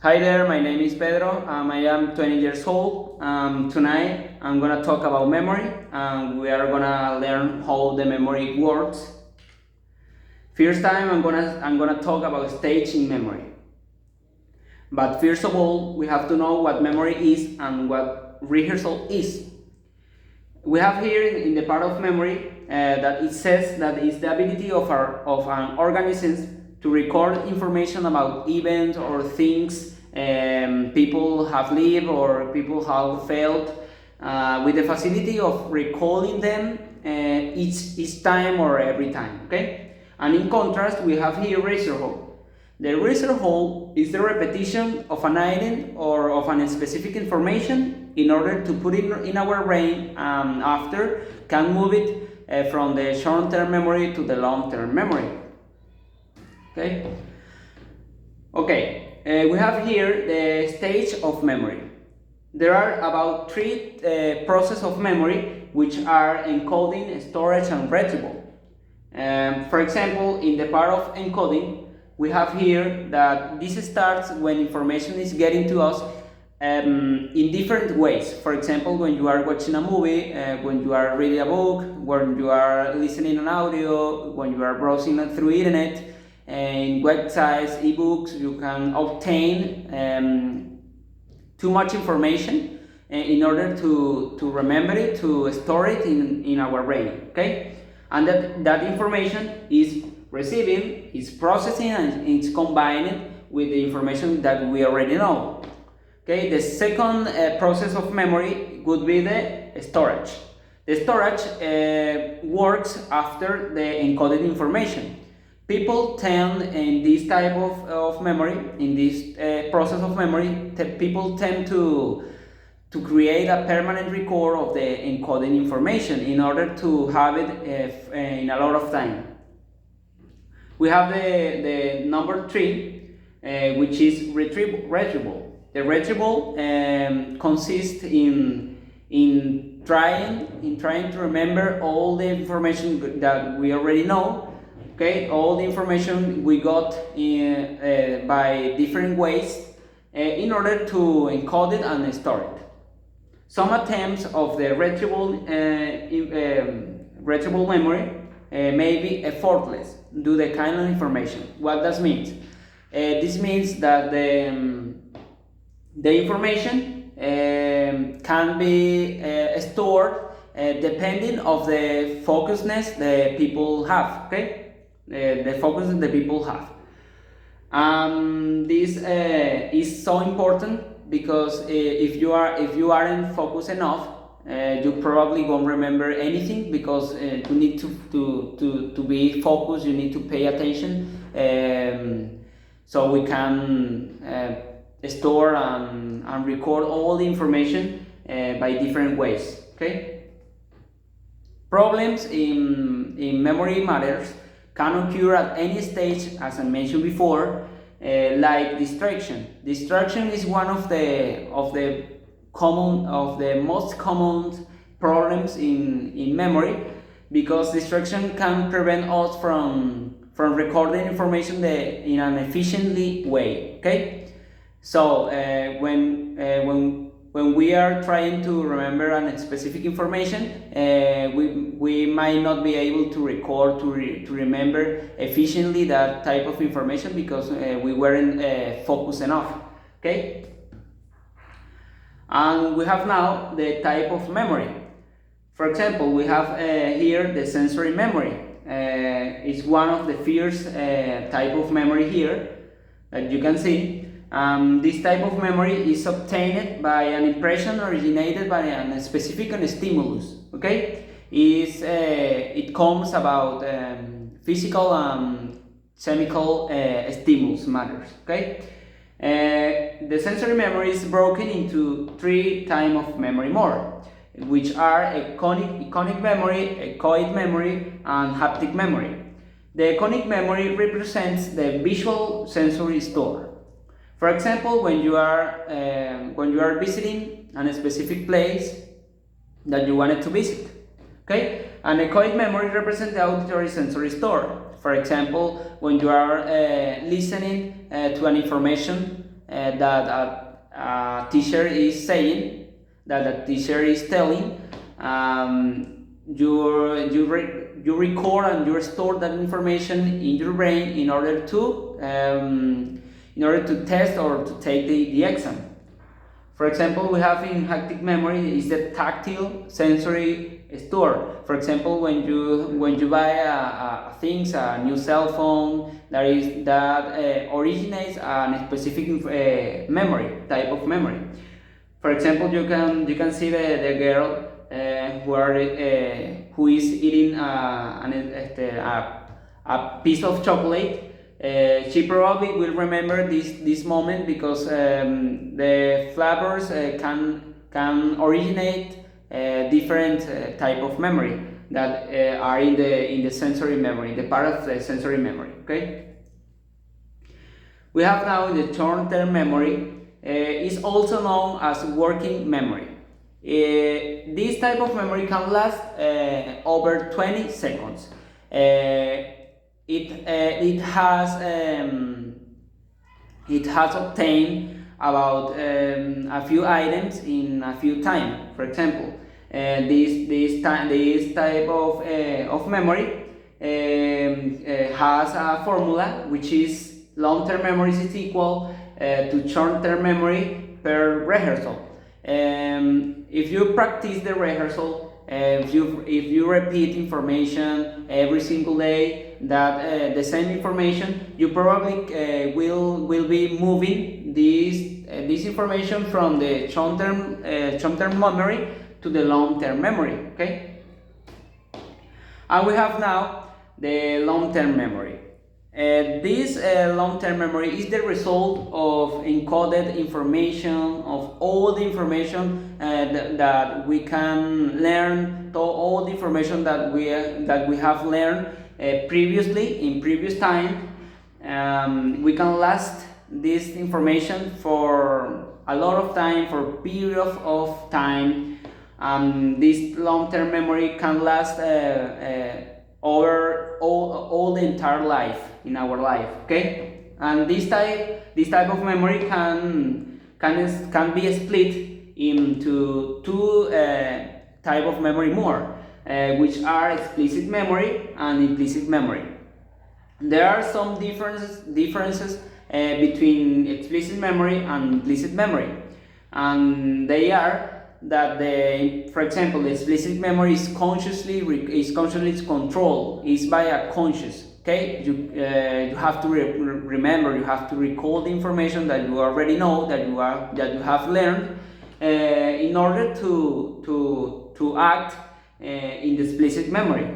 Hi there, my name is Pedro. I am 20 years old. Tonight I'm gonna talk about memory, and we are gonna learn how the memory works. First time I'm gonna talk about stage in memory. But first of all, we have to know what memory is and what rehearsal is. We have here in the part of memory that it says that it's the ability of an organism to record information about events or things people have lived or people have felt, with the facility of recalling them each time or every time. Okay, and in contrast, we have here razor hole. The razor hole is the repetition of an item or of a specific information in order to put it in our brain, and after can move it from the short-term memory to the long-term memory. Okay, we have here the stage of memory. There are about three processes of memory, which are encoding, storage, and retrieval. For example, in the part of encoding, we have here that this starts when information is getting to us in different ways. For example, when you are watching a movie, when you are reading a book, when you are listening an audio, when you are browsing through internet, and websites, ebooks, you can obtain too much information in order to remember it, to store it in our brain. Okay, and that information is receiving, is processing, and it's combining with the information that we already know. Okay, the second process of memory would be the storage. The storage works after the encoded information. People tend, in this type of memory, in this process of memory, people tend to create a permanent record of the encoded information in order to have it in a lot of time. We have the number 3, which is retrieval. The retrieval consists in trying to remember all the information that we already know. Okay, all the information we got by different ways in order to encode it and store it. Some attempts of the retrieval memory may be effortless due to the kind of information. What does mean? This means that the information can be stored depending of the focusedness the people have. Okay, the focus that the people have. This is so important because if you aren't focused enough, you probably won't remember anything, because you need to be focused. You need to pay attention, so we can store and record all the information by different ways. Okay, problems in memory matters can occur at any stage, as I mentioned before, like distraction. Distraction is one of the most common problems in memory, because distraction can prevent us from recording information in an efficiently way. Okay, so when we are trying to remember a specific information, we might not be able to record, to remember efficiently that type of information, because we weren't focused enough. Okay, and we have now the type of memory. For example, we have here the sensory memory. It's one of the first type of memory here that you can see. This type of memory is obtained by an impression originated by a specific stimulus. Okay, it comes about physical and chemical stimulus matters. Okay, the sensory memory is broken into 3 types of memory more, which are iconic memory, echoic memory, and haptic memory. The iconic memory represents the visual sensory store. For example, when you are visiting a specific place that you wanted to visit. Okay, an echoic memory represents the auditory sensory store. For example, when you are listening to an information that a teacher is saying, that a teacher is telling. You record and you store that information in your brain in order to test or to take the exam. For example, we have in haptic memory is the tactile sensory store. For example, when you buy a new cell phone that originates a specific memory type of memory. For example, you can see the girl who is eating a piece of chocolate. She probably will remember this moment because the flavors can originate different type of memory that are in the sensory memory, the part of the sensory memory. Okay. We have now the short-term memory. Is also known as working memory. This type of memory can last over 20 seconds. It has obtained about a few items in a few time. For example, this type of memory has a formula which is long-term memory is equal to short-term memory per rehearsal. If you practice the rehearsal, if you repeat information every single day, that the same information, you probably will be moving this information from the short-term memory to the long-term memory. Okay, and we have now the long-term memory. This long-term memory is the result of encoded information, of all the information that we can learn, all the information that we have learned previously in previous time. We can last this information for a lot of time, for period of time. This long-term memory can last over all the entire life in our life. Okay, and this type of memory can be split into two type of memory more, which are explicit memory and implicit memory. There are some differences between explicit memory and implicit memory, and they are that for example, the explicit memory is consciously controlled, is by a conscious. Okay, you have to remember, you have to recall the information that you already know, that you have learned, in order to act in the explicit memory.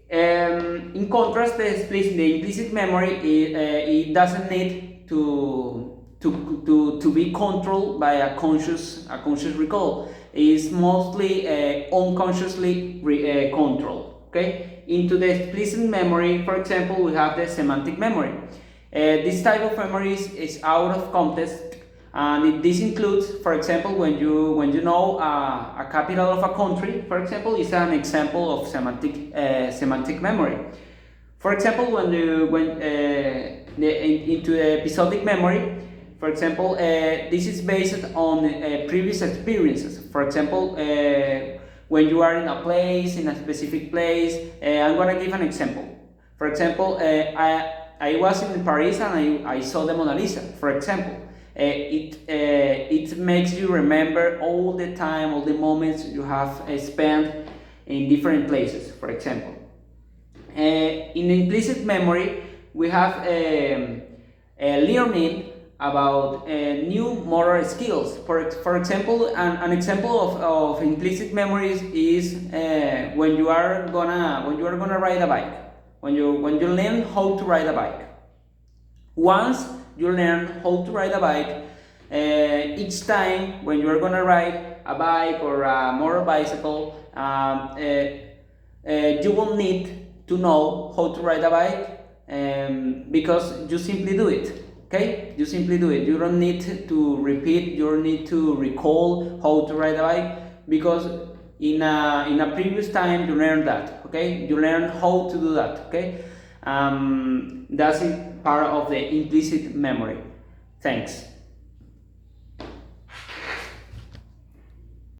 In contrast, the implicit memory it doesn't need to be controlled by a conscious recall. It's mostly unconsciously controlled. Okay. Into the explicit memory, for example, we have the semantic memory. This type of memory is out of context, and this includes, for example, when you know a capital of a country. For example, is an example of semantic memory. For example, into the episodic memory. For example, this is based on previous experiences. For example, when you are in a place, in a specific place. I'm gonna give an example. For example, I was in Paris and I saw the Mona Lisa. For example, it makes you remember all the time, all the moments you have spent in different places. For example, in implicit memory, we have learning about new motor skills. For example, an example of implicit memories is when you are gonna ride a bike. When you learn how to ride a bike. Once you learn how to ride a bike, each time when you are gonna ride a bike or a motor bicycle, you will need to know how to ride a bike, because you simply do it. Okay, you simply do it. You don't need to repeat. You don't need to recall how to ride a bike, because in a previous time you learned that. Okay, you learn how to do that. Okay, that's part of the implicit memory. Thanks.